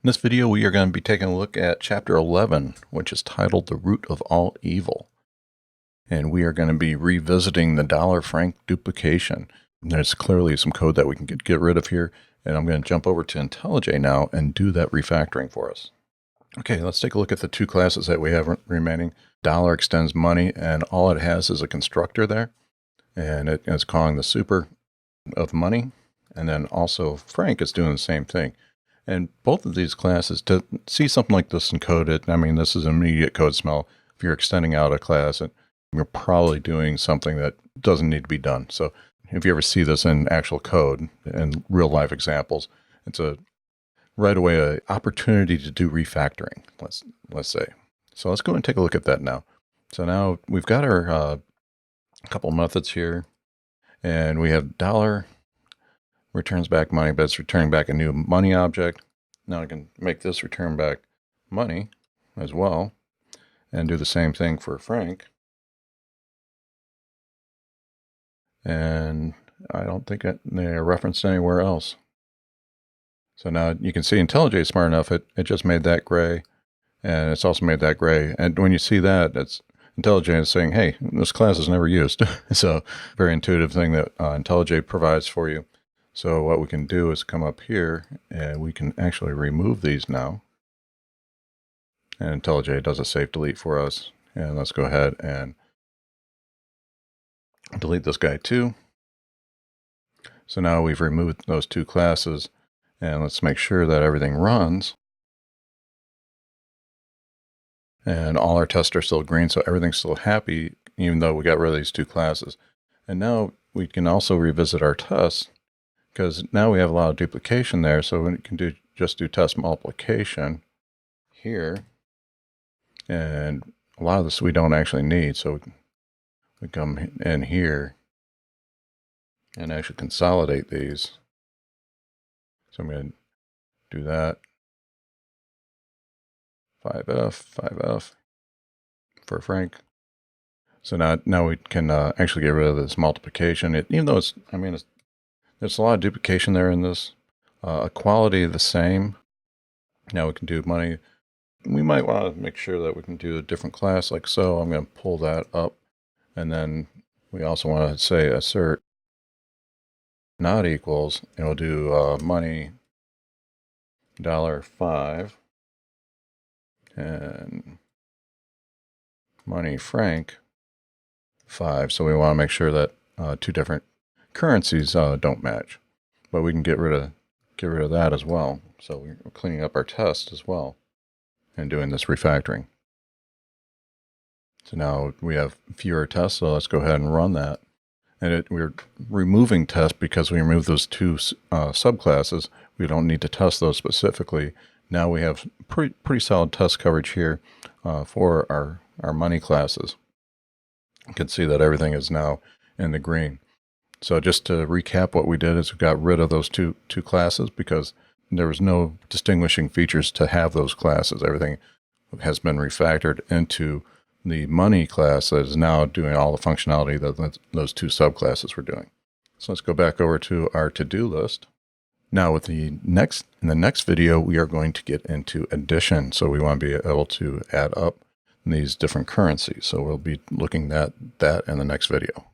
In this video, we are going to be taking a look at Chapter 11, which is titled The Root of All Evil. And we are going to be revisiting the $franc duplication. And there's clearly some code that we can get rid of here. And I'm going to jump over to IntelliJ now and do that refactoring for us. Okay, let's take a look at the two classes that we have remaining. Dollar extends money, and all it has is a constructor there. And it is calling the super of money. And then also franc is doing the same thing. And both of these classes, to see something like this in code, this is an immediate code smell. If you're extending out a class, you're probably doing something that doesn't need to be done. So if you ever see this in actual code and real life examples, it's right away an opportunity to do refactoring, let's say. So let's go and take a look at that now. So now we've got our couple methods here, and we have dollar returns back money, but it's returning back a new money object. Now I can make this return back money as well and do the same thing for franc. And I don't think they are referenced anywhere else. So now you can see IntelliJ is smart enough. It just made that gray, and it's also made that gray. And when you see that, it's IntelliJ is saying, hey, this class is never used. So very intuitive thing that IntelliJ provides for you. So what we can do is come up here and we can actually remove these now. And IntelliJ does a safe delete for us. And let's go ahead and delete this guy too. So now we've removed those two classes, and let's make sure that everything runs. And all our tests are still green, so everything's still happy, even though we got rid of these two classes. And now we can also revisit our tests, because now we have a lot of duplication there. So we can just do test multiplication here. And a lot of this we don't actually need. So we come in here and actually consolidate these. So I'm going to do that. 5F for franc. So now we can actually get rid of this multiplication. Even though there's a lot of duplication there in this. Equality the same. Now we can do money. We might want to make sure that we can do a different class like so. I'm going to pull that up. And then we also want to say assert not equals, and we'll do money $5 and money franc 5. So we want to make sure that two different currencies don't match, but we can get rid of that as well. So we're cleaning up our test as well and doing this refactoring. So now we have fewer tests, so let's go ahead and run that. And we're removing tests because we removed those two subclasses. We don't need to test those specifically. Now we have pretty solid test coverage here for our money classes. You can see that everything is now in the green. So just to recap, what we did is we got rid of those two classes because there was no distinguishing features to have those classes. Everything has been refactored into the money class that is now doing all the functionality that those two subclasses were doing. So let's go back over to our to-do list. Now in the next video, we are going to get into addition. So we want to be able to add up these different currencies. So we'll be looking at that in the next video.